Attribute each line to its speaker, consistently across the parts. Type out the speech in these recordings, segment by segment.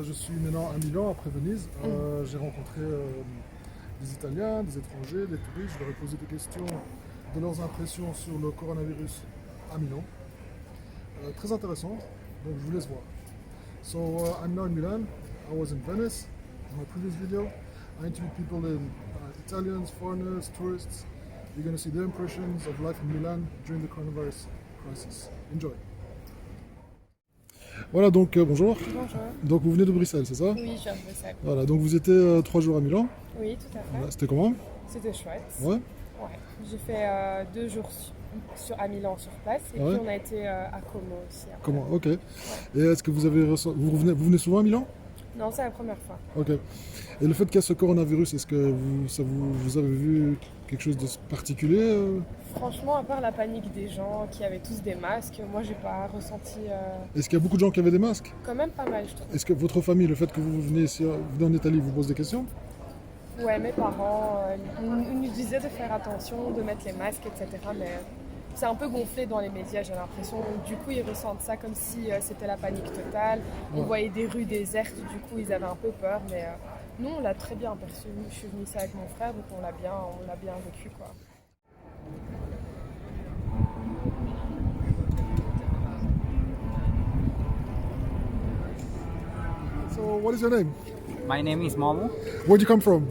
Speaker 1: Je suis maintenant à Milan, après Venise. J'ai rencontré des Italiens, des étrangers, des touristes. Je leur ai posé des questions de leurs impressions sur le coronavirus à Milan. Très intéressant, donc je vous laisse voir. So I'm now in Milan. I was in Venice in my previous video. I interviewed people in Italians, foreigners, tourists. You're going to see their impressions of life in Milan during the coronavirus crisis. Enjoy. Voilà, donc bonjour.
Speaker 2: Bonjour.
Speaker 1: Donc vous venez de Bruxelles, c'est ça?
Speaker 2: Oui, je viens de Bruxelles.
Speaker 1: Voilà, donc vous étiez 3 jours à Milan.
Speaker 2: Oui, tout à fait.
Speaker 1: Voilà, c'était comment?
Speaker 2: C'était chouette.
Speaker 1: Ouais.
Speaker 2: Ouais. J'ai fait 2 jours à Milan sur place et
Speaker 1: Ouais.
Speaker 2: puis on a été à Como aussi. Après.
Speaker 1: Comment? Ok. Et est-ce que vous avez vous venez souvent à Milan?
Speaker 2: Non, c'est la première fois.
Speaker 1: Ok. Et le fait qu'il y a ce coronavirus, est-ce que vous avez vu quelque chose de particulier?
Speaker 2: Franchement, à part la panique des gens qui avaient tous des masques, moi j'ai pas ressenti
Speaker 1: Est-ce qu'il y a beaucoup de gens qui avaient des masques?
Speaker 2: quand même pas mal, je trouve.
Speaker 1: Est-ce que votre famille, le fait que vous venez ici, vous venez en Italie, vous pose des questions?
Speaker 2: Ouais, mes parents, ils nous disaient de faire attention, de mettre les masques, etc. Mais c'est un peu gonflé dans les médias, j'ai l'impression. Donc, du coup, ils ressentent ça comme si c'était la panique totale. On
Speaker 1: Ouais.
Speaker 2: voyait des rues désertes, du coup, ils avaient un peu peur. Mais nous, on l'a très bien perçu. Je suis venue ici avec mon frère, donc on l'a bien vécu, quoi.
Speaker 1: So what is your name?
Speaker 3: My name is Momo
Speaker 1: Where'd you come from?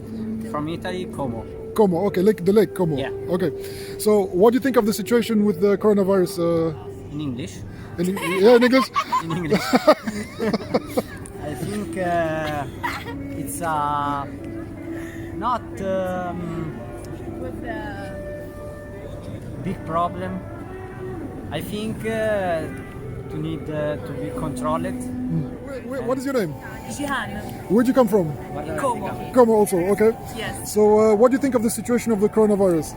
Speaker 3: from Italy, Como.
Speaker 1: Como. Okay, the lake Como.
Speaker 3: Yeah.
Speaker 1: Okay. So what do you think of the situation with the coronavirus?
Speaker 3: In English.
Speaker 1: Yeah, in English.
Speaker 3: In English. I think it's not big problem. I think to need to be controlled.
Speaker 1: What is your name?
Speaker 4: Jihan,
Speaker 1: Where'd you come from?
Speaker 4: Como.
Speaker 1: Como also. Okay.
Speaker 4: Yes,
Speaker 1: So what do you think of the situation of the coronavirus?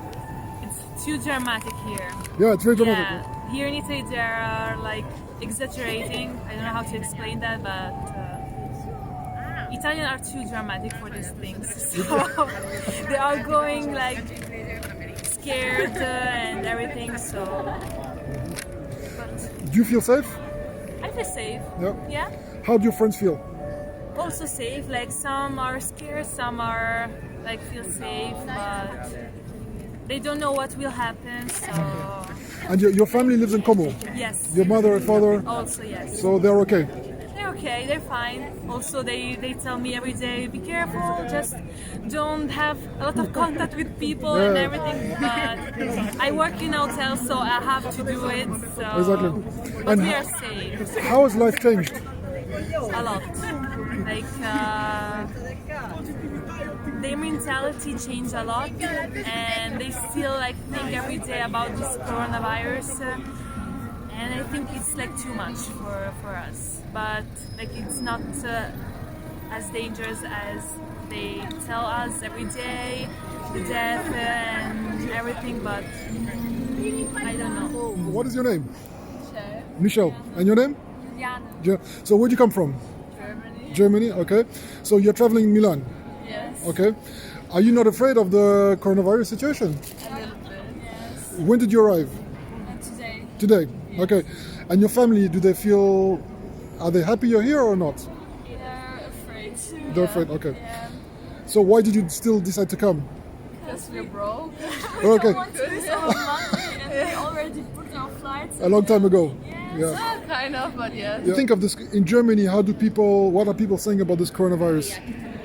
Speaker 4: it's too dramatic here.
Speaker 1: Yeah, it's very dramatic.
Speaker 4: Yeah, here in Italy they are like exaggerating. I don't know how to explain that, but Italians are too dramatic for these things. So they are going like scared and everything. So, but
Speaker 1: Do you feel safe?
Speaker 4: I feel safe.
Speaker 1: Yeah.
Speaker 4: Yeah.
Speaker 1: How do your friends feel?
Speaker 4: Also safe. Like some are scared, some are like feel safe, but they don't know what will happen. So
Speaker 1: And your family lives in Como.
Speaker 4: yes.
Speaker 1: Your mother and father,
Speaker 4: Also yes.
Speaker 1: so they're okay.
Speaker 4: They're okay, they're fine. Also they tell me every day, be careful, just don't have a lot of contact with people and
Speaker 1: Yeah.
Speaker 4: everything. But I work in hotels, so I have to do it. So
Speaker 1: Exactly.
Speaker 4: But
Speaker 1: And
Speaker 4: we are safe
Speaker 1: How has life changed?
Speaker 4: a lot. Like their mentality changed a lot, and they still like think every day about this coronavirus. And I think it's like too much for us, but like it's not as dangerous as they tell us every day, the death and everything. But I don't know.
Speaker 1: What is your name? Michelle. And your name?
Speaker 4: Diana.
Speaker 1: Yeah. So where'd you come from?
Speaker 4: Germany.
Speaker 1: Germany. Okay. So you're traveling in Milan.
Speaker 4: Yes.
Speaker 1: Okay. Are you not afraid of the coronavirus situation?
Speaker 4: A little bit. Yes.
Speaker 1: When did you arrive?
Speaker 4: Today.
Speaker 1: Today. Okay. And your family, are they happy you're here or not?
Speaker 4: They're afraid.
Speaker 1: They're afraid. Okay. So why did you still decide to come?
Speaker 4: Because we're broke.
Speaker 1: Okay.
Speaker 4: want to lose our money and we already booked our flights.
Speaker 1: A long time ago.
Speaker 4: Yes.
Speaker 1: Yeah.
Speaker 4: Kind of, but yes.
Speaker 1: You think of this in Germany? What are people saying about this coronavirus?
Speaker 5: It's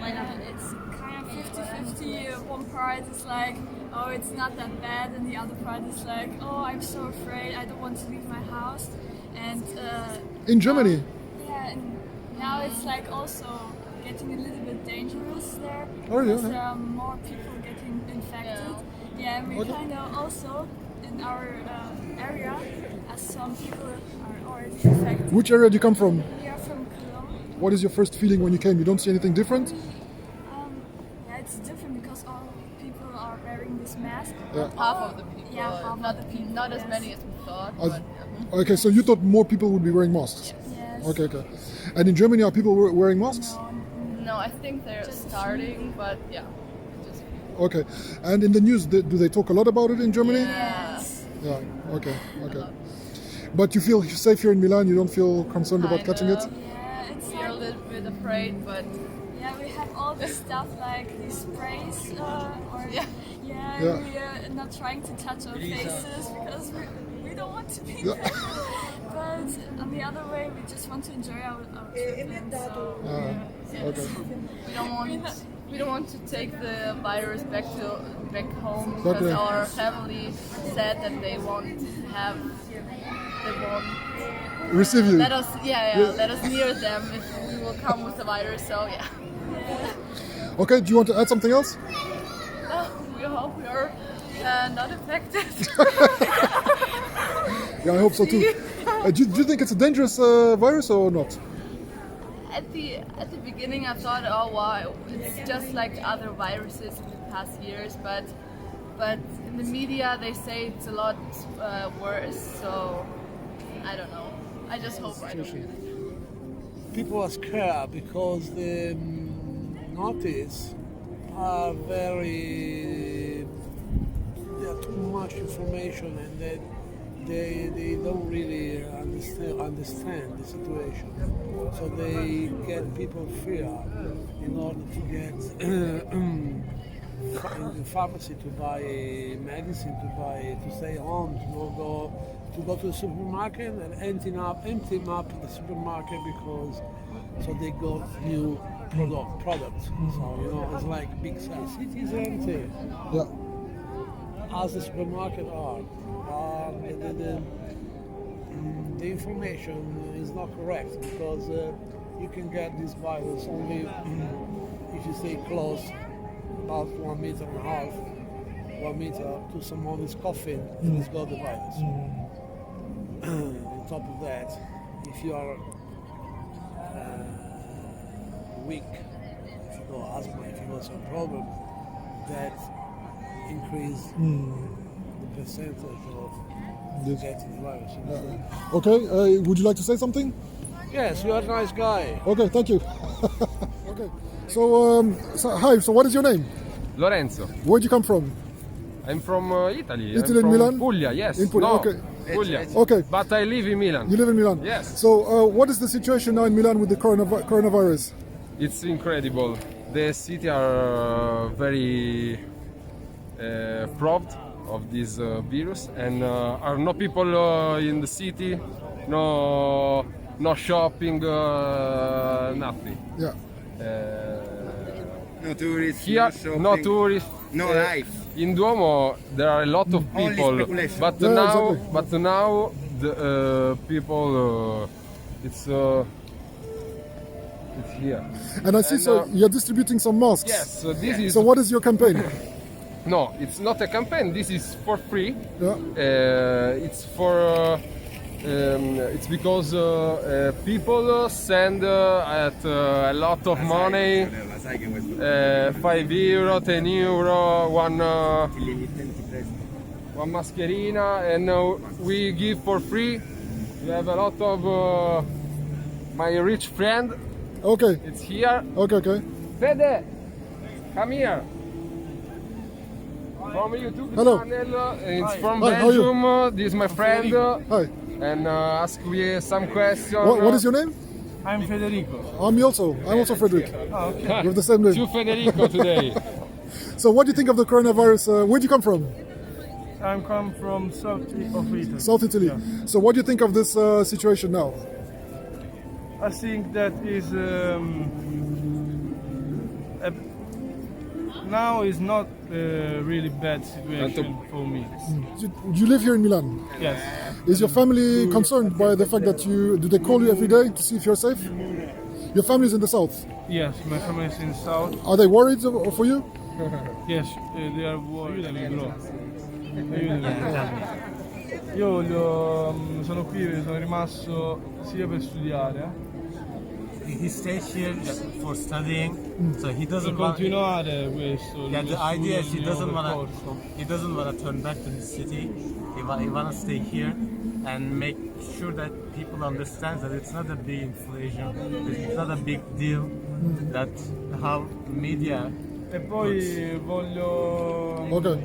Speaker 5: kind of 50-50. One part is like, oh, it's not that bad, and the other part is like, oh, I'm so afraid, I don't want to leave my house. And
Speaker 1: In Germany?
Speaker 5: yeah, and now it's like also getting a little bit dangerous there.
Speaker 1: Oh, yeah.
Speaker 5: Because there are more people getting infected. Yeah, and we
Speaker 1: Okay.
Speaker 5: kind of also in our area, as some people are already infected.
Speaker 1: Which area do you come from?
Speaker 5: We are from Cologne.
Speaker 1: What is your first feeling when you came? You don't see anything different?
Speaker 5: Yeah, it's different because all people are wearing this mask.
Speaker 1: Yeah.
Speaker 6: Half of the people,
Speaker 5: Yeah, half
Speaker 6: not
Speaker 5: of the people,
Speaker 6: not as
Speaker 5: yes.
Speaker 6: many as we thought.
Speaker 1: As-
Speaker 6: But,
Speaker 1: Okay, so you thought more people would be wearing masks?
Speaker 5: Yes.
Speaker 1: Okay. And in Germany, are people wearing masks?
Speaker 6: no, I think they're starting, but yeah, just
Speaker 1: Okay. And in the news, do they talk a lot about it in Germany?
Speaker 5: Yes.
Speaker 1: Yeah. Okay. But you feel safe here in Milan? You don't feel concerned about catching it?
Speaker 6: Kind of.
Speaker 5: Yeah, it's
Speaker 6: we're a
Speaker 5: like
Speaker 6: little bit afraid, but
Speaker 5: Yeah, we have all this stuff like these sprays,
Speaker 6: yeah.
Speaker 5: we are not trying to touch our faces because we don't want to be there. But on the other way, we just want to enjoy our trip. And so,
Speaker 1: Okay.
Speaker 6: We don't want to take the virus back home
Speaker 1: Okay.
Speaker 6: because our family said that they won't
Speaker 1: Receive you.
Speaker 6: let us let us near them if we will come with the virus. So yeah.
Speaker 1: Okay, do you want to add something else?
Speaker 6: We hope we are not affected.
Speaker 1: Yeah, I hope so too. Do you think it's a dangerous virus or not?
Speaker 6: At the beginning, I thought, oh wow, it's just like other viruses in the past years. But in the media, they say it's a lot worse. So I don't know. I just hope I don't.
Speaker 7: People are scared because the notice are very. There are too much information and that they don't really understand the situation. So they get people fear in order to get in the pharmacy to buy medicine, to stay home, to go to the supermarket and emptying up the supermarket because so they got new products. So it's like big cities empty.
Speaker 1: Yeah.
Speaker 7: As the supermarket are, the information is not correct because you can get this virus only if you stay close, about 1.5 meters, 1 meter to someone who's coughing and has got the virus. On top of that, if you are weak, if you got asthma, if you got some problem, that increase the percentage of getting the virus.
Speaker 1: Okay, would you like to say something?
Speaker 7: Yes, you are a nice guy.
Speaker 1: Okay, thank you. Okay, so hi, so what is your name?
Speaker 8: Lorenzo,
Speaker 1: Where'd you come from?
Speaker 8: I'm from Italy.
Speaker 1: Italy
Speaker 8: I'm
Speaker 1: in
Speaker 8: from
Speaker 1: Milan?
Speaker 8: Puglia, yes.
Speaker 1: In Puglia,
Speaker 8: No,
Speaker 1: okay.
Speaker 8: Puglia.
Speaker 1: Okay,
Speaker 8: But I live in Milan.
Speaker 1: you live in Milan?
Speaker 8: Yes.
Speaker 1: So what is the situation now in Milan with the coronavirus?
Speaker 8: It's incredible. The city are very proud of this virus, and are no people in the city, no shopping, nothing.
Speaker 1: Yeah.
Speaker 9: No tourists,
Speaker 8: Here, no
Speaker 9: shopping,
Speaker 8: tourists.
Speaker 9: no life.
Speaker 8: In Duomo, there are a lot of
Speaker 9: Only
Speaker 8: people,
Speaker 9: speculation.
Speaker 8: but
Speaker 1: Yeah,
Speaker 8: now,
Speaker 1: exactly.
Speaker 8: the people, it's here.
Speaker 1: And I see,
Speaker 8: And,
Speaker 1: so you're distributing some masks.
Speaker 8: Yes, so this is
Speaker 1: So what is your campaign?
Speaker 8: no, it's not a campaign. This is for free.
Speaker 1: Yeah.
Speaker 8: It's for. It's because people send at a lot of money,
Speaker 9: La sai che questo
Speaker 8: 5 euro, 10 euro, one mascherina, and we give for free. We have a lot of my rich friend.
Speaker 1: Okay,
Speaker 8: It's here.
Speaker 1: okay.
Speaker 8: Fede, come here. From YouTube
Speaker 1: Hello.
Speaker 8: channel. It's from
Speaker 1: Hi, how are you?
Speaker 8: Belgium. This is my friend.
Speaker 1: Hi.
Speaker 8: And ask me some questions.
Speaker 1: What is your name?
Speaker 10: I'm Federico.
Speaker 1: I'm also Frederick.
Speaker 10: Oh, okay.
Speaker 1: We have the same name.
Speaker 8: To Federico today.
Speaker 1: So what do you think of the coronavirus? Where do you come from?
Speaker 10: I'm come from south of Italy.
Speaker 1: South Italy.
Speaker 10: Yeah.
Speaker 1: So what do you think of this situation now?
Speaker 10: I think that is now is not a really bad situation for me.
Speaker 1: You live here in Milan.
Speaker 10: Yes.
Speaker 1: Is your family concerned by the fact that do they call you every day to see if you're safe? Your family's in the south.
Speaker 10: Yes, my family is in south.
Speaker 1: Are they worried for you?
Speaker 10: Yes, they are worried. Io sono qui, sono rimasto sia per studiare.
Speaker 11: He stays here for studying, so he
Speaker 10: Per
Speaker 11: doesn't want.
Speaker 10: continuare questo.
Speaker 11: Yeah, the idea is he doesn't want
Speaker 10: percorso.
Speaker 11: to turn back to his city. He want to stay here and make sure that people understand that it's not a big inflation, it's not a big deal. That how media.
Speaker 10: E poi voglio.
Speaker 1: Okay.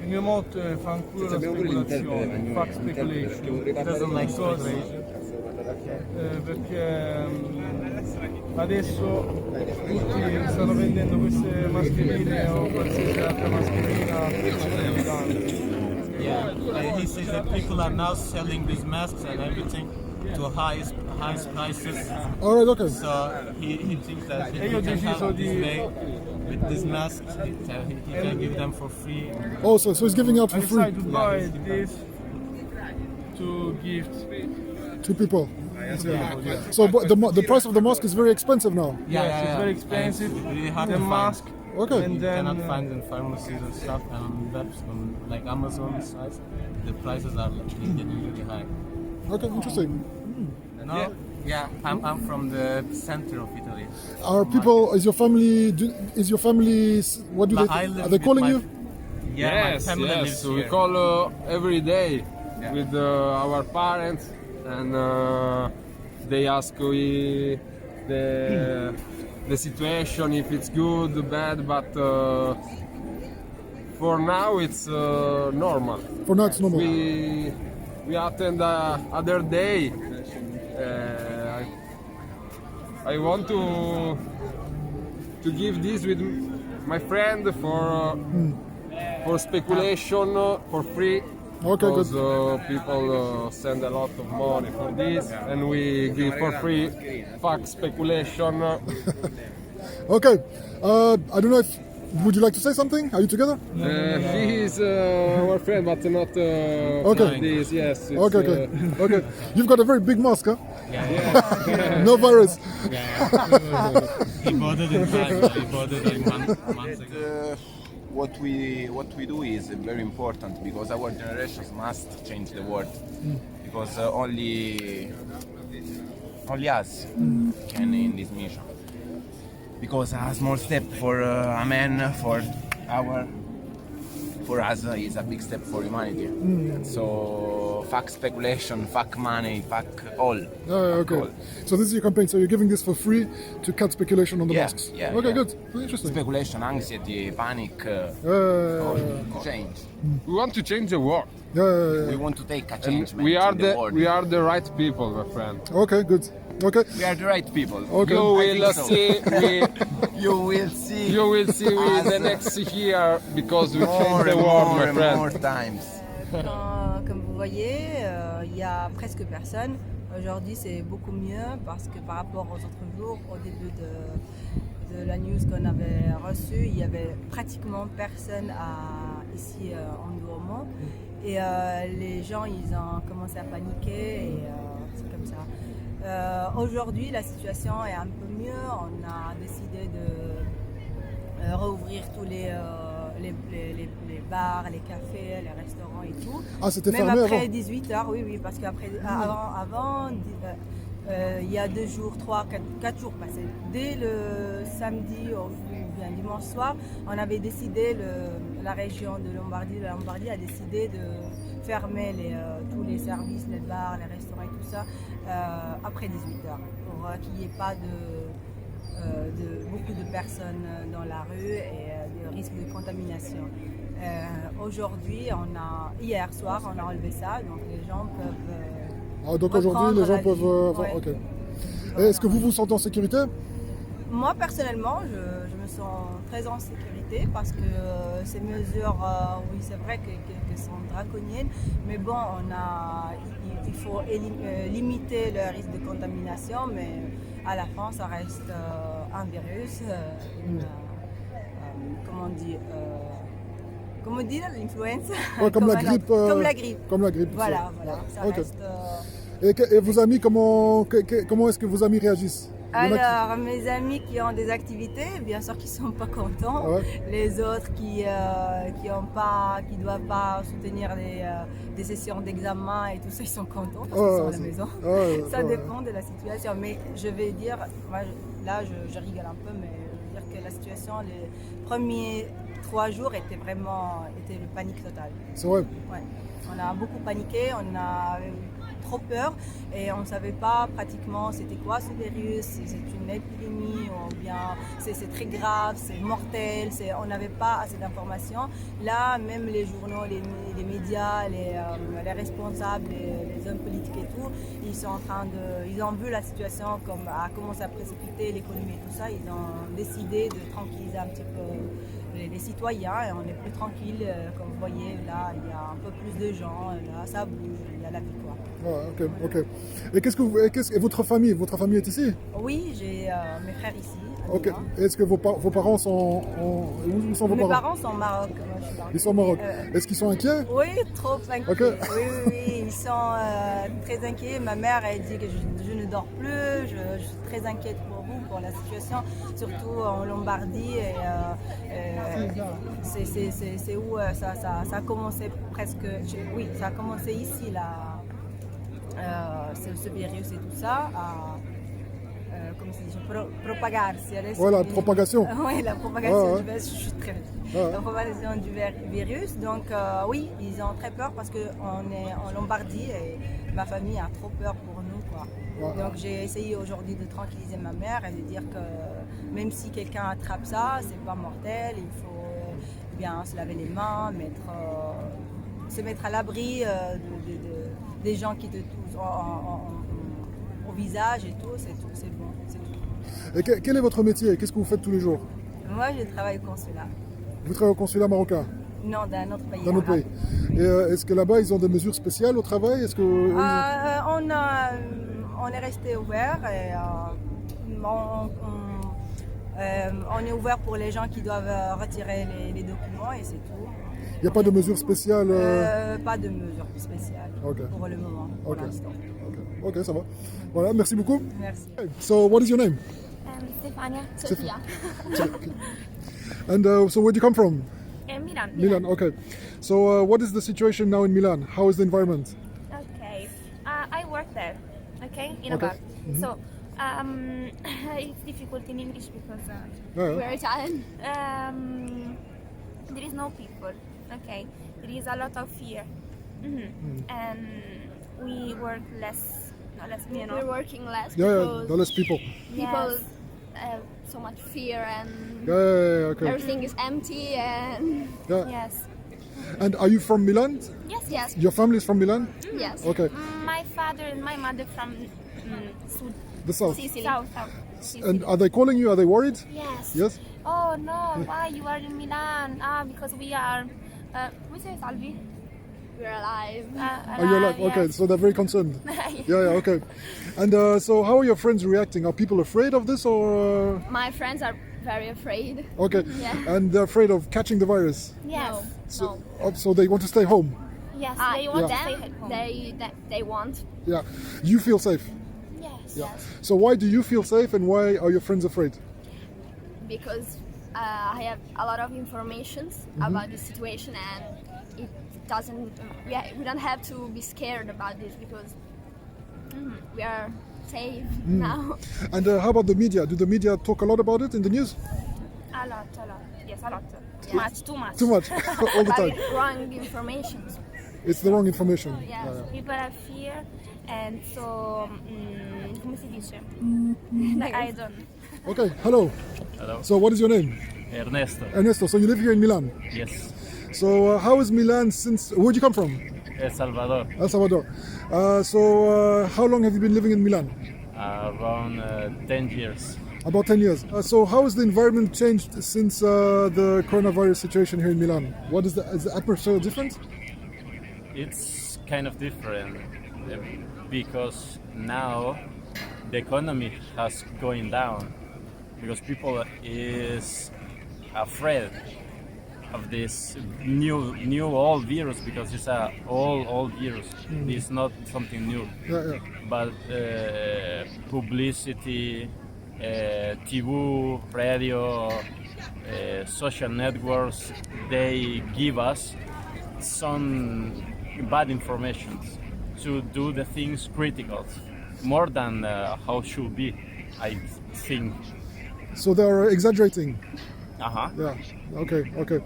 Speaker 10: Il mio motto è fanculo la speculazione, fuck speculation.
Speaker 11: He doesn't like
Speaker 10: Because
Speaker 11: speculation.
Speaker 10: perché adesso tutti stanno vendendo queste mascherine o qualsiasi altra mascherina.
Speaker 11: Yeah, he says that people are now selling these masks and everything to highest prices.
Speaker 1: All right, okay.
Speaker 11: So he thinks that he can help this way with these masks. He can give them for free.
Speaker 1: Oh, so he's giving out
Speaker 10: I
Speaker 1: for free
Speaker 10: decided to buy this to gift.
Speaker 1: to people. So but the price of the mask is very expensive now.
Speaker 10: Yes, it's very expensive.
Speaker 11: It's really hard
Speaker 10: The
Speaker 11: to
Speaker 10: mask.
Speaker 1: Okay.
Speaker 10: And
Speaker 11: You
Speaker 10: then
Speaker 11: cannot find in pharmacies and stuff, and on webs, on like Amazon sites, the prices are getting really high.
Speaker 1: Okay, interesting.
Speaker 11: No, yeah, I'm from the center of Italy.
Speaker 1: Are people? Is your family? What do
Speaker 11: But
Speaker 1: they?
Speaker 11: I live
Speaker 1: Are they
Speaker 11: with
Speaker 1: calling
Speaker 11: my-
Speaker 1: you?
Speaker 11: Yeah,
Speaker 8: Yes,
Speaker 11: my family
Speaker 8: yes.
Speaker 11: lives
Speaker 8: We
Speaker 11: here.
Speaker 8: call every day with our parents, and they ask we the situation, if it's good, bad, but for now it's normal.
Speaker 1: For now, it's normal.
Speaker 8: We attend other day. I want to give this with my friend for speculation for free.
Speaker 1: Okay, good.
Speaker 8: Because people send a lot of money for this, and we give for free fact speculation.
Speaker 1: Okay. I don't know if. Would you like to say something? Are you together?
Speaker 8: He is our friend, but not
Speaker 1: Okay.
Speaker 8: this. Yes. It's,
Speaker 1: Okay. Okay. You've got a very big mask, huh?
Speaker 11: Yeah.
Speaker 1: No virus.
Speaker 11: He bought it in time. He bought it like months ago.
Speaker 9: What we do is very important because our generations must change the world. Because only us can in this mission. Because a small step for a man, for us is a big step for humanity. So fuck speculation, fuck money, fuck all.
Speaker 1: Okay.
Speaker 9: All.
Speaker 1: So this is your campaign. So you're giving this for free to cut speculation on the
Speaker 9: Yeah,
Speaker 1: masks.
Speaker 9: yeah,
Speaker 1: Okay,
Speaker 9: yeah.
Speaker 1: good. Very interesting.
Speaker 9: Speculation, anxiety, panic, all change.
Speaker 8: we want to change the world,
Speaker 9: We want to take a change.
Speaker 8: and we are
Speaker 9: in the world.
Speaker 8: we are the right people, my friend.
Speaker 1: Okay, good. Okay.
Speaker 9: We are the right people.
Speaker 1: Okay.
Speaker 8: You
Speaker 9: I
Speaker 8: will
Speaker 9: think so.
Speaker 8: see.
Speaker 9: You will see.
Speaker 8: You will see with the next year because we change
Speaker 9: more
Speaker 8: the
Speaker 9: and
Speaker 8: world,
Speaker 9: more
Speaker 8: my
Speaker 9: and
Speaker 8: friend.
Speaker 9: more times.
Speaker 12: Comme vous voyez, il y a presque personne. Aujourd'hui, c'est beaucoup mieux parce que par rapport aux autres jours, au début de la news qu'on avait reçue, il y avait pratiquement personne ici en Duomo. Et les gens, ils ont commencé à paniquer et c'est comme ça. Aujourd'hui, la situation est un peu mieux. On a décidé de rouvrir tous les bars, les cafés, les restaurants et tout.
Speaker 1: Ah, c'était
Speaker 12: Même
Speaker 1: fermé
Speaker 12: après
Speaker 1: avant.
Speaker 12: 18h, oui, parce qu'après, avant, il y a 2 jours, 3, 4 jours passés. Dès le samedi ou bien dimanche soir, on avait décidé, la région de la Lombardie a décidé de fermer tous les services, les bars, les restaurants et tout ça après 18h pour qu'il n'y ait pas beaucoup de personnes dans la rue et de risque de contamination. Aujourd'hui, hier soir, on a enlevé ça, donc les gens peuvent.
Speaker 1: Ah, donc aujourd'hui, les gens peuvent.
Speaker 12: Ouais.
Speaker 1: Ok. Et est-ce que vous vous sentez en sécurité?
Speaker 12: Moi, personnellement, je me sens très en sécurité parce que ces mesures, oui, c'est vrai qu'elles sont draconiennes, mais bon, il faut limiter le risque de contamination, mais à la fin, ça reste un virus, comment on dit l'influenza?
Speaker 1: Ouais, comme la grippe.
Speaker 12: Comme la grippe.
Speaker 1: Comme la grippe.
Speaker 12: Voilà, ça
Speaker 1: Ok.
Speaker 12: reste.
Speaker 1: Et vos amis, comment est-ce que vos amis réagissent? Il y en a
Speaker 12: Alors, mes amis qui ont des activités, bien sûr qu'ils sont pas contents.
Speaker 1: Ouais.
Speaker 12: Les autres qui doivent pas soutenir des sessions d'examen et tout ça, ils sont contents parce qu'ils sont à la maison. Ça dépend de la situation. Mais je vais dire, moi, je rigole un peu, mais je veux dire que la situation, les premiers 3 jours était le panique total.
Speaker 1: C'est vrai.
Speaker 12: Ouais. On a beaucoup paniqué, on a eu trop peur et on ne savait pas pratiquement c'était quoi ce virus, si c'est une épidémie ou bien c'est très grave, c'est mortel, on n'avait pas assez d'informations. Là, même les journaux, les médias, les responsables, les hommes politiques politique et tout. Ils ont vu la situation comme a commencé à précipiter l'économie et tout ça. Ils ont décidé de tranquilliser un petit peu les citoyens et on est plus tranquille. Comme vous voyez, là, il y a un peu plus de gens. Là, ça bouge, il y a la vie, quoi.
Speaker 1: Ah, ok. Et votre famille est ici?
Speaker 12: Oui, j'ai mes frères ici.
Speaker 1: Ok. Est-ce que vos parents sont... Où sont vos
Speaker 12: Mes
Speaker 1: parents?
Speaker 12: parents sont au Maroc. Moi, je suis là.
Speaker 1: Ils sont au Maroc. Est-ce qu'ils sont inquiets?
Speaker 12: Oui, trop inquiets.
Speaker 1: Ok.
Speaker 12: Oui, ils sont très inquiets. Ma mère, elle dit que je ne dors plus. Je suis très inquiète pour vous, pour la situation, surtout en Lombardie. C'est où ça a commencé presque... Oui, ça a commencé ici, là. Ce virus et tout ça. Come si dice, propagarsi. Adesso
Speaker 1: Voilà, propagation.
Speaker 12: Oui, la propagation
Speaker 1: Ouais.
Speaker 12: du virus, je suis très vite.
Speaker 1: Ouais.
Speaker 12: La propagation du virus. Donc, oui, ils ont très peur parce qu'on est en Lombardie et ma famille a trop peur pour nous, quoi.
Speaker 1: Ouais.
Speaker 12: Donc, j'ai essayé aujourd'hui de tranquilliser ma mère et de dire que même si quelqu'un attrape ça, c'est pas mortel, il faut bien se laver les mains, se mettre à l'abri des gens qui te touchent au visage et tout, c'est bon. C'est tout.
Speaker 1: Et quel est votre métier? Qu'est-ce que vous faites tous les jours?
Speaker 12: Moi, je travaille au consulat.
Speaker 1: Vous travaillez au consulat marocain?
Speaker 12: Non, d'un autre pays.
Speaker 1: Dans notre pays. Et est-ce que là-bas, ils ont des mesures spéciales au travail? Est-ce que
Speaker 12: on est resté ouvert et on est ouvert pour les gens qui doivent retirer les documents et c'est tout.
Speaker 1: il n'y a pas de mesures spéciales?
Speaker 12: Pas de mesures spéciales pour le moment, pour l'instant.
Speaker 1: Ok, ça va. Voilà, merci beaucoup.
Speaker 12: Merci.
Speaker 1: So, what is your name?
Speaker 13: Stefania.
Speaker 1: Sofia. And so, where do you come from?
Speaker 13: Milan.
Speaker 1: Milan, okay. So, what is the situation now in Milan? How is the environment?
Speaker 13: Okay. I work there. Okay, in a
Speaker 1: Okay.
Speaker 13: bar.
Speaker 1: Mhm.
Speaker 13: So it's difficult in English because
Speaker 1: Yeah.
Speaker 13: we're Italian. There is no people. Okay, there is a lot of fear, and we work less. No, less. You know,
Speaker 5: We're working less
Speaker 1: Yeah,
Speaker 5: because
Speaker 1: there are less people.
Speaker 5: people have so much fear and
Speaker 1: Okay.
Speaker 5: everything is empty and
Speaker 1: Yeah.
Speaker 13: Yes.
Speaker 1: And are you from Milan?
Speaker 5: yes.
Speaker 1: Your family is from Milan?
Speaker 5: Yes.
Speaker 1: Okay.
Speaker 13: My father and my mother from Sud.
Speaker 1: The south.
Speaker 13: Sicily. South. Sicily.
Speaker 1: And are they calling you? Are they worried?
Speaker 13: Yes.
Speaker 1: Yes?
Speaker 13: Oh no, why you are in Milan? Because we are. We say Salvi.
Speaker 5: We're alive.
Speaker 1: Are you alive? Okay, so they're very concerned. Yeah, okay. And so how are your friends reacting? Are people afraid of this or?
Speaker 5: My friends are very afraid.
Speaker 1: Okay.
Speaker 5: Yeah.
Speaker 1: And they're afraid of catching the virus?
Speaker 13: Yes.
Speaker 1: So they want to stay home?
Speaker 13: Yes, they want to
Speaker 5: them,
Speaker 13: stay at home.
Speaker 5: they want.
Speaker 1: Yeah. You feel safe?
Speaker 13: Yes.
Speaker 1: Yeah. So why do you feel safe and why are your friends afraid?
Speaker 5: Because I have a lot of information about the situation and it doesn't. We don't have to be scared about this because we are safe now.
Speaker 1: And how about the media? Do the media talk a lot about it in the news?
Speaker 13: A lot. Yes, a lot. Too much.
Speaker 1: Too much, all the
Speaker 5: But
Speaker 1: time.
Speaker 5: it's wrong information.
Speaker 1: It's the wrong information.
Speaker 13: Yes, people have fear, and so come si dice? I don't.
Speaker 1: Okay, hello.
Speaker 14: Hello.
Speaker 1: So what is your name?
Speaker 14: Ernesto.
Speaker 1: Ernesto. So you live here in Milan?
Speaker 14: Yes.
Speaker 1: So how is Milan since, where'd you come from?
Speaker 14: El Salvador.
Speaker 1: El Salvador. So how long have you been living in Milan?
Speaker 14: Around 10 years.
Speaker 1: About 10 years. So how has the environment changed since the coronavirus situation here in Milan? Is the atmosphere different?
Speaker 14: It's kind of different because now the economy has going down because people is afraid of this new old virus because it's a old virus. It's not something new.
Speaker 1: Yeah.
Speaker 14: But publicity, TV, radio, social networks, they give us some bad information to do the things critical more than how should be, I think.
Speaker 1: So they're exaggerating. Yeah. Okay.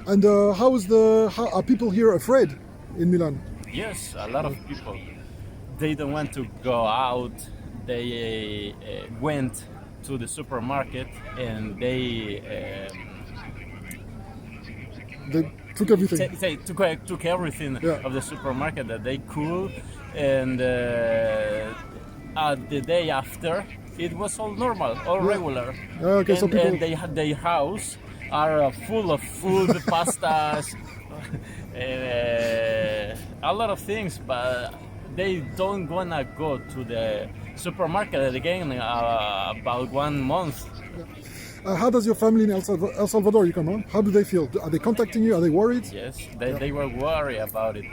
Speaker 1: And are people here afraid in Milan?
Speaker 14: Yes, a lot of people. They don't want to go out. They went to the supermarket and they
Speaker 1: took everything.
Speaker 14: They took everything of the supermarket that they could, and the day after, it was all normal, all regular.
Speaker 1: Okay, so people...
Speaker 14: and they had their house are full of food, pastas, a lot of things, but they don't wanna go to the supermarket again about 1 month.
Speaker 1: How does your family in El Salvador, you come on? How do they feel? Are they contacting you? Are they worried?
Speaker 14: Yes, they were worried about it.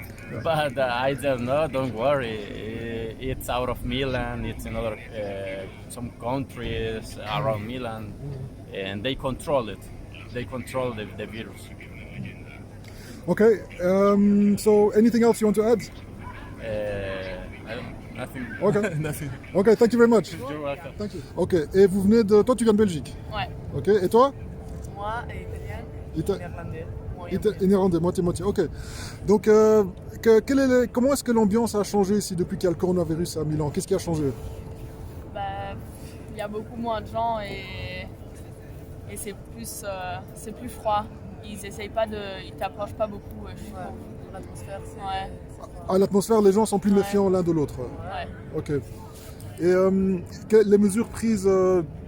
Speaker 14: But I don't know, don't worry. It's out of Milan, it's in other, some countries around Milan, and they control it. They control the virus.
Speaker 1: Okay, so anything else you want to add?
Speaker 14: Nothing.
Speaker 1: Okay.
Speaker 14: Nothing.
Speaker 1: Okay, thank you very much.
Speaker 14: You're welcome.
Speaker 1: Thank you. Ok, et vous venez de... Toi, tu viens de Belgique?
Speaker 15: Ouais.
Speaker 1: Ok, et toi?
Speaker 15: Moi, italienne, néerlandais.
Speaker 1: Et néerlandais, moitié-moitié, ok. Donc, comment est-ce que l'ambiance a changé ici depuis qu'il y a le coronavirus à Milan? Qu'est-ce qui a changé?
Speaker 15: Il y a beaucoup moins de gens et c'est plus froid. Ils t'approchent pas beaucoup, je trouve. L'atmosphère, c'est... Ouais.
Speaker 1: À l'atmosphère, les gens sont plus méfiants l'un de l'autre.
Speaker 15: Ouais.
Speaker 1: Ok. Et les mesures prises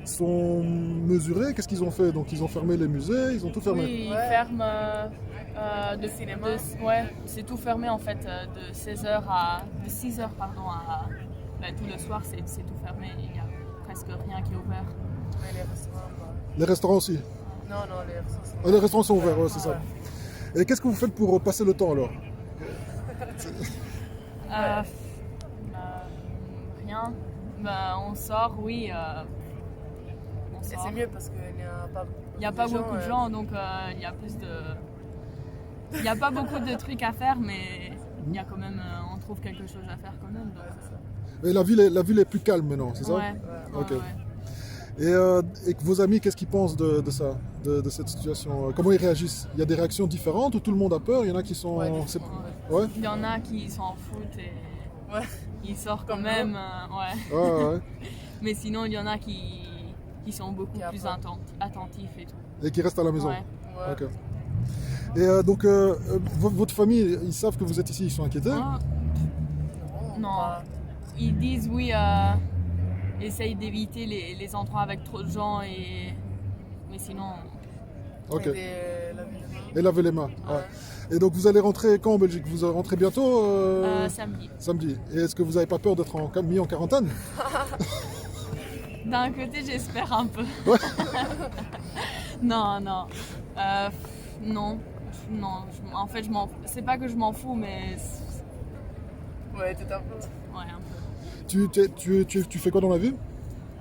Speaker 1: sont mesurées? Qu'est-ce qu'ils ont fait? Donc ils ont fermé les musées, ils ont tout fermé?
Speaker 15: Oui, ils ferment de cinéma. Ouais, c'est tout fermé en fait de 6h à tout le soir, c'est tout fermé. Il n'y a presque rien qui est ouvert.
Speaker 1: Mais les restaurants aussi?
Speaker 15: Non, les restaurants sont
Speaker 1: ouverts. Les restaurants sont ouverts, ouais, c'est ça. Et qu'est-ce que vous faites pour passer le temps alors?
Speaker 15: Rien. On sort, oui.
Speaker 6: Et c'est mieux parce qu'il
Speaker 15: n'y a pas beaucoup de gens, donc il y a plus de... Il n'y a pas beaucoup de trucs à faire, mais il y a quand même... on trouve quelque chose à faire quand même. Donc...
Speaker 1: Et la ville est plus calme maintenant, c'est ça?
Speaker 15: Ouais.
Speaker 1: Ok. Et vos amis, qu'est-ce qu'ils pensent de ça, de cette situation? Comment ils réagissent? Il y a des réactions différentes ou tout le monde a peur? Il y en a qui sont...
Speaker 15: Ouais. Il y en a qui s'en foutent et ils sortent quand même. Ouais. Mais sinon, il y en a qui sont beaucoup plus attentifs et tout.
Speaker 1: Et qui restent à la maison?
Speaker 15: Ouais.
Speaker 1: Ok. Et donc, votre famille, ils savent que vous êtes ici, ils sont inquiétés?
Speaker 15: Non. Ils disent oui... Essaye d'éviter les endroits avec trop de gens, mais sinon...
Speaker 1: Ok. Et laver les mains. Ouais. Et donc vous allez rentrer quand en Belgique? Vous rentrez bientôt
Speaker 15: Samedi.
Speaker 1: Samedi. Et est-ce que vous n'avez pas peur d'être mis en quarantaine?
Speaker 15: D'un côté, j'espère un peu.
Speaker 1: Ouais.
Speaker 15: Non. En fait, c'est pas que je m'en fous, mais...
Speaker 6: Ouais, tout un peu.
Speaker 15: Ouais, un peu.
Speaker 1: Tu fais quoi dans la vie?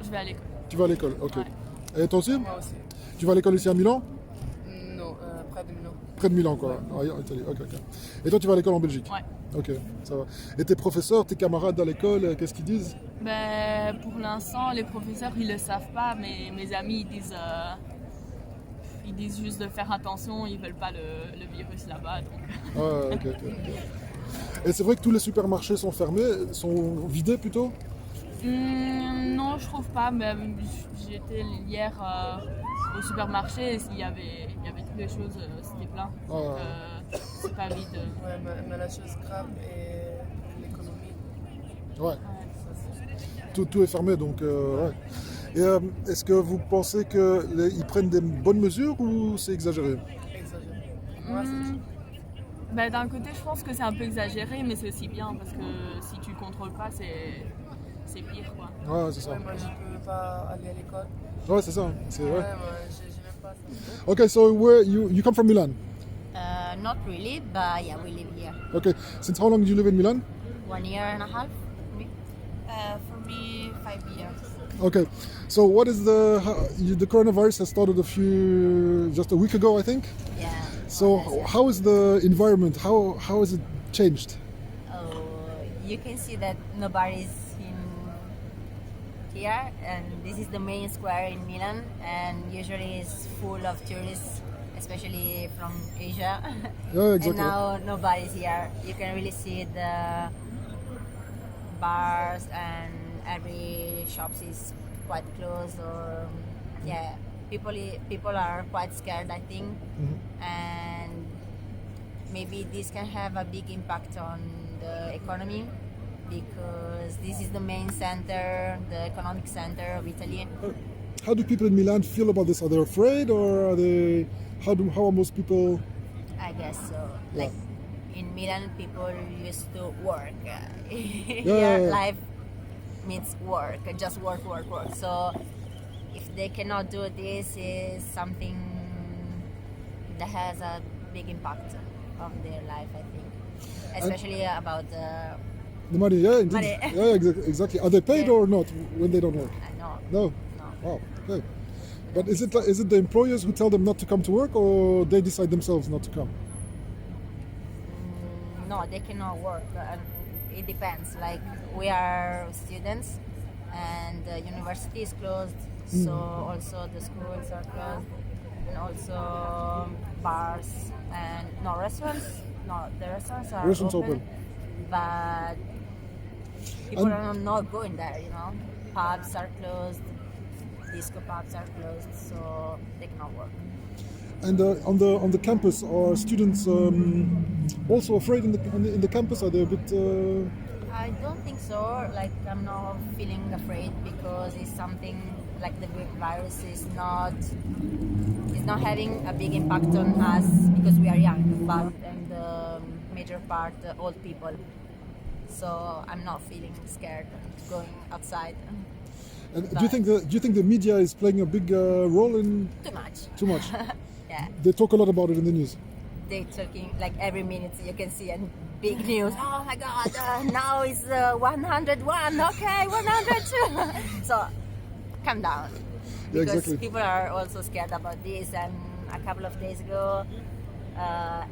Speaker 15: Je vais à l'école.
Speaker 1: Tu vas à l'école, ok.
Speaker 15: Ouais.
Speaker 1: Et toi aussi?
Speaker 6: Moi aussi.
Speaker 1: Tu vas à l'école ici à Milan?
Speaker 6: Non, près de Milan.
Speaker 1: Près de Milan, quoi. En Italie, ok. Et toi, tu vas à l'école en Belgique?
Speaker 15: Ouais.
Speaker 1: Ok, ça va. Et tes professeurs, tes camarades à l'école, qu'est-ce qu'ils disent?
Speaker 15: Pour l'instant, les professeurs, ils le savent pas, mais mes amis, ils disent juste de faire attention, ils veulent pas le virus là-bas. Donc...
Speaker 1: Ah, ok. Et c'est vrai que tous les supermarchés sont fermés, sont vidés plutôt?
Speaker 15: Non, je trouve pas. Mais j'étais hier au supermarché, il y avait toutes les choses, c'était plein. Donc, c'est pas vide.
Speaker 6: Ouais, mais la chose grave est l'économie.
Speaker 1: Ouais. Tout est fermé, donc ouais. Et est-ce que vous pensez qu'ils prennent des bonnes mesures ou c'est exagéré?
Speaker 6: Exagéré. Moi, c'est...
Speaker 15: D'un côté, je pense que c'est un peu exagéré, mais c'est aussi bien parce que si tu contrôles pas, c'est pire, quoi.
Speaker 1: Ouais, c'est ça.
Speaker 6: Ouais, moi, je peux pas aller à l'école.
Speaker 1: Ouais, c'est ça.
Speaker 6: Ouais, moi, j'aime pas ça.
Speaker 1: Okay, so where you come from Milan?
Speaker 16: Not really, but yeah, we live here.
Speaker 1: Okay, since how long do you live in Milan?
Speaker 16: 1.5 years.
Speaker 15: For me, 5 years.
Speaker 1: Okay, so what is the coronavirus has started just a week ago, I think?
Speaker 16: Yeah.
Speaker 1: So how is the environment? How has it changed?
Speaker 16: You can see that nobody's in here, and this is the main square in Milan, and usually it's full of tourists, especially from Asia.
Speaker 1: Yeah, exactly.
Speaker 16: And now nobody's here. You can really see the bars and every shop is quite closed, or yeah. People are quite scared, I think, and maybe this can have a big impact on the economy because this is the main center, the economic center of Italy.
Speaker 1: How do people in Milan feel about this? Are they afraid, or are they? How are most people?
Speaker 16: I guess so.
Speaker 1: Yeah.
Speaker 16: Like in Milan, people used to work. Here,
Speaker 1: Yeah.
Speaker 16: life means work, just work. So if they cannot do this, is something that has a big impact on their life, I think, especially about
Speaker 1: The money, yeah, indeed.
Speaker 16: Money.
Speaker 1: Yeah, exactly. Are they paid or not when they don't work?
Speaker 16: No.
Speaker 1: No. Wow. Okay. But is it the employers who tell them not to come to work, or they decide themselves not to come?
Speaker 16: No, they cannot work. And it depends. Like we are students, and the university is closed, so also the schools are closed, and also bars and no restaurants. No, the restaurants are open, but people are not going there. You know, pubs are closed, disco pubs are closed, so they cannot work.
Speaker 1: And on the campus, are students also afraid in the campus? Are they a bit?
Speaker 16: I don't think so. Like I'm not feeling afraid because it's something like the virus is not having a big impact on us because we are young, but and the major part old people. So I'm not feeling scared going outside.
Speaker 1: And do you think the media is playing a big role in?
Speaker 16: Too much.
Speaker 1: Too much.
Speaker 16: Yeah.
Speaker 1: They talk a lot about it in the news.
Speaker 16: They talking like every minute you can see a big news. Oh my God! Now it's 101. Okay, 102. So calm down,
Speaker 1: Yeah,
Speaker 16: because
Speaker 1: exactly.
Speaker 16: people are also scared about this. And a couple of days ago,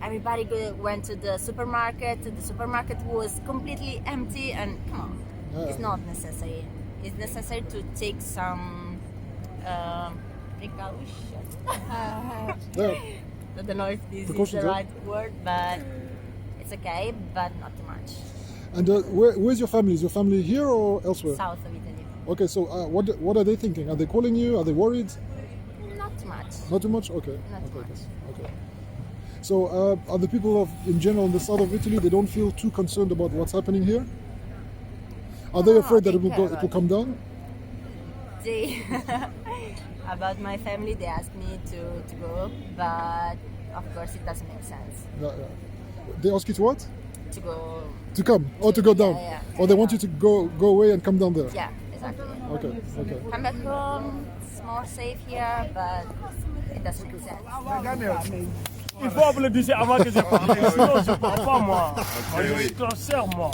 Speaker 16: everybody went to the supermarket. The supermarket was completely empty, and come on, it's not necessary. It's necessary to take some precaution. I don't know if this is the right word, but it's okay, but not too much.
Speaker 1: And where's your family? Is your family here or elsewhere?
Speaker 16: South of Italy.
Speaker 1: Okay, so what are they thinking? Are they calling you? Are they worried?
Speaker 16: Not too much.
Speaker 1: Not too much? Okay.
Speaker 16: Not too much.
Speaker 1: Okay. So are the people in general in the south of Italy, they don't feel too concerned about what's happening here? Are they afraid that it will come down?
Speaker 16: They about my family, they asked me to go, but of course it doesn't make sense
Speaker 1: Yeah. They ask you to what?
Speaker 16: to go.
Speaker 1: To come or to go down?
Speaker 16: Yeah.
Speaker 1: Or they want you to go away and come down there?
Speaker 16: Yeah, exactly.
Speaker 1: Okay.
Speaker 16: Come back home. It's more safe here, but it doesn't make sense.
Speaker 10: Il faut appeler d'ici avant que je parle. Sinon, je ne parle pas, moi. Je suis transfert, moi.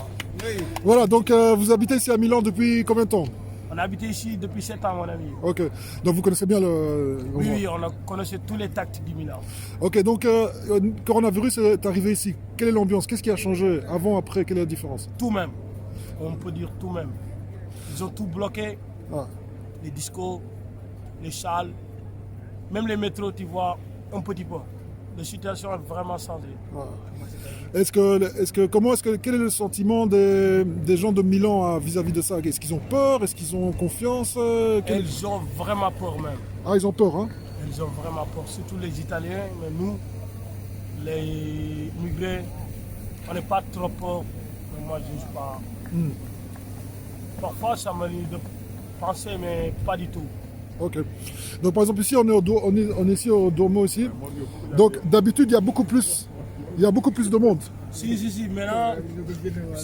Speaker 1: Voilà, donc vous habitez ici à Milan depuis combien de temps?
Speaker 10: On a habité ici depuis 7 ans, mon ami.
Speaker 1: Ok, donc vous connaissez bien le...
Speaker 10: Oui, on a connaissé tous les tactiques du Milan.
Speaker 1: Ok, donc coronavirus est arrivé ici. Quelle est l'ambiance? Qu'est-ce qui a changé avant, après? Quelle est la différence?
Speaker 10: Tout même. On peut dire tout même. Ils ont tout bloqué.
Speaker 1: Ah.
Speaker 10: Les discos, les salles, même les métros, tu vois, un petit peu. La situation a vraiment changé.
Speaker 1: Quel est le sentiment des gens de Milan vis-à-vis de ça? Est-ce qu'ils ont peur? Est-ce qu'ils ont confiance?
Speaker 10: Ils ont vraiment peur même.
Speaker 1: Ah, ils ont peur, hein?
Speaker 10: Ils ont vraiment peur, surtout les Italiens, mais nous, les migrés, on n'est pas trop peur. Mais moi, je ne suis pas. Parfois, ça me dit de penser, mais pas du tout.
Speaker 1: Ok. Donc par exemple ici on est ici au Duomo aussi. Donc d'habitude il y a beaucoup plus de monde.
Speaker 10: Si. Maintenant,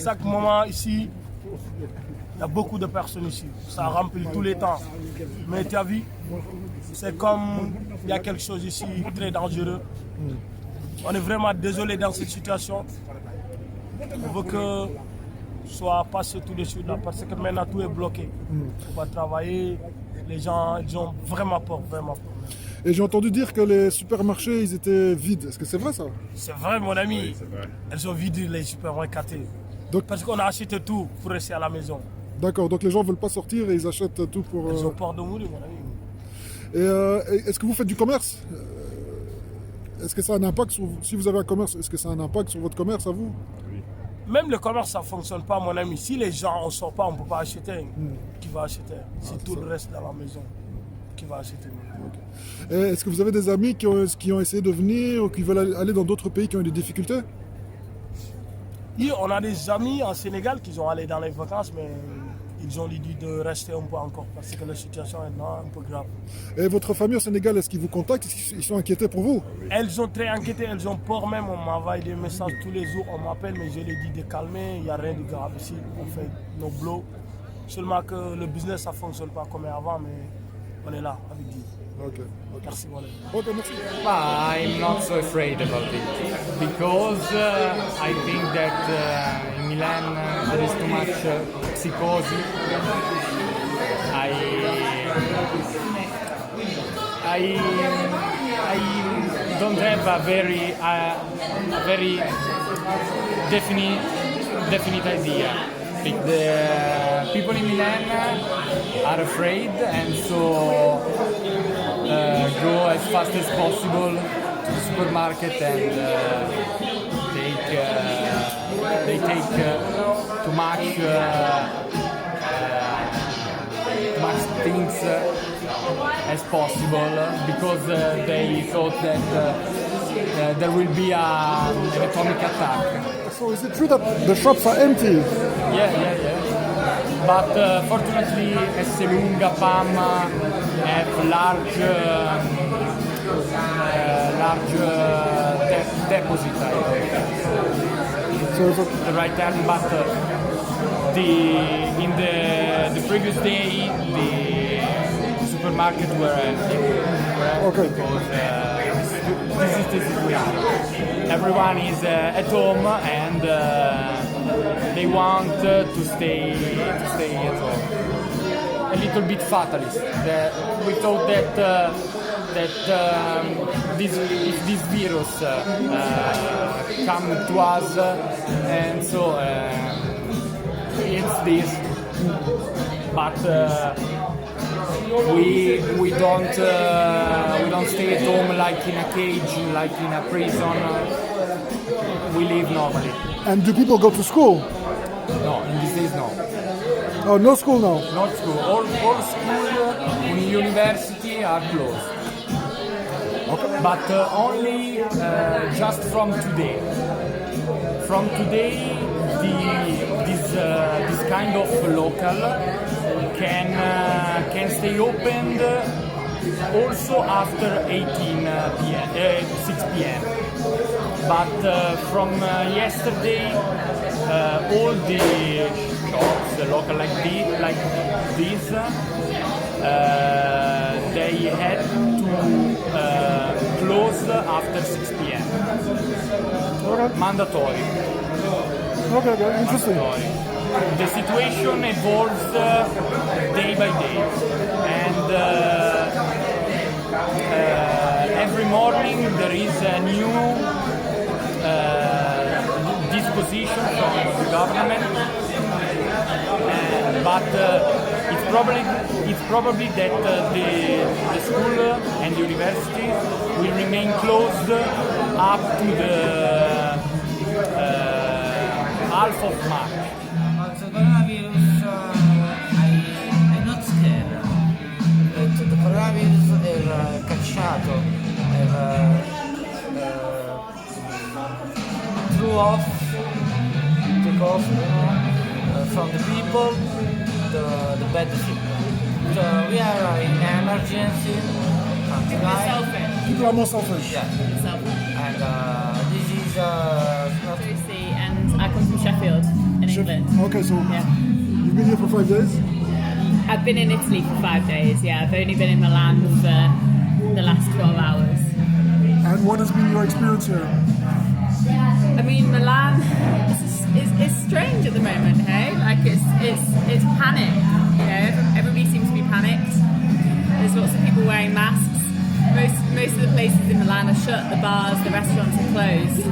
Speaker 10: chaque moment ici, il y a beaucoup de personnes ici. Ça remplit tous les temps. Mais tu as vu, c'est comme il y a quelque chose ici très dangereux. On est vraiment désolé dans cette situation. On veut que soit passé tout de suite là parce que maintenant tout est bloqué. On va travailler. Les gens, ils ont vraiment peur,
Speaker 1: Et j'ai entendu dire que les supermarchés, ils étaient vides. Est-ce que c'est vrai ça?
Speaker 10: C'est vrai, mon ami. Oui, c'est vrai. Elles ont vidé les supermarchés. Donc, parce qu'on a acheté tout pour rester à la maison.
Speaker 1: D'accord, donc les gens ne veulent pas sortir et ils achètent tout pour...
Speaker 10: Ils ont peur de mourir, mon ami.
Speaker 1: Et est-ce que vous faites du commerce? Est-ce que ça a un impact si vous avez un commerce, est-ce que ça a un impact sur votre commerce à vous?
Speaker 10: Oui. Même le commerce, ça ne fonctionne pas, mon ami. Si les gens ne sortent pas, on ne peut pas acheter. Qui va acheter? C'est tout le reste dans la maison. Qui va acheter?
Speaker 1: Okay. Est-ce que vous avez des amis qui ont essayé de venir ou qui veulent aller dans d'autres pays qui ont eu des difficultés?
Speaker 10: On a des amis en Sénégal qui sont allés dans les vacances, mais ils ont dit de rester un peu encore parce que la situation est un peu grave.
Speaker 1: Et votre famille au Sénégal, est-ce qu'ils vous contactent? Ils sont inquiétés pour vous?
Speaker 10: Elles sont très inquiétées, elles ont peur même. On m'envoie des messages tous les jours, on m'appelle, mais je les dis de calmer. Il n'y a rien de grave ici. On fait nos blows. Seulement que le business, ça ne fonctionne pas comme avant, mais on est là avec Dieu.
Speaker 1: Okay.
Speaker 10: Merci, voilà.
Speaker 1: Okay, merci.
Speaker 17: I'm not so afraid about it because I think that in Milan there is too much psychosis. I don't have a very definite idea. The people in Milan are afraid and so go as fast as possible to the supermarket and they take too much things as possible because they thought that there will be an atomic attack.
Speaker 1: So is it true that the shops are empty?
Speaker 17: Yeah. But fortunately Esselunga, PAM have large deposit, I think. So the right term, but in the previous day the supermarket were empty.
Speaker 1: Okay.
Speaker 17: Because this is the situation. Everyone is at home and they want to stay at home. A little bit fatalist. We thought that if this virus come to us, and so it's this. But we don't stay at home like in a cage, like in a prison. We live normally.
Speaker 1: And do people go to school?
Speaker 17: No, in these days no.
Speaker 1: Oh, no school now?
Speaker 17: Not school. All school and university are closed. Okay. But only just from today. From today, this kind of local can stay opened also after 6 p.m. But from yesterday, all the shops, the local like this, they had to close after 6 p.m. Mandatory.
Speaker 1: Okay, interesting.
Speaker 17: Mandatory. The situation evolves day by day, and every morning there is a new disposition from the government, but it's probably that the school and the university will remain closed up to the half of March.
Speaker 18: The coronavirus, I'm not scared. The coronavirus è cacciato, took off from the people, the bad thing. So we are in emergency.
Speaker 1: People are more selfish.
Speaker 18: Yeah. And this is not
Speaker 19: Lucy, and I come from Sheffield in England.
Speaker 1: Okay, so you've been here for 5 days?
Speaker 19: I've been in Italy for 5 days, yeah. I've only been in Milan for the last 12 hours.
Speaker 1: And what has been your experience here?
Speaker 19: I mean, Milan is strange at the moment, hey? Like it's panic, you know. Everybody seems to be panicked. There's lots of people wearing masks. Most of the places in Milan are shut. The bars, the restaurants are closed.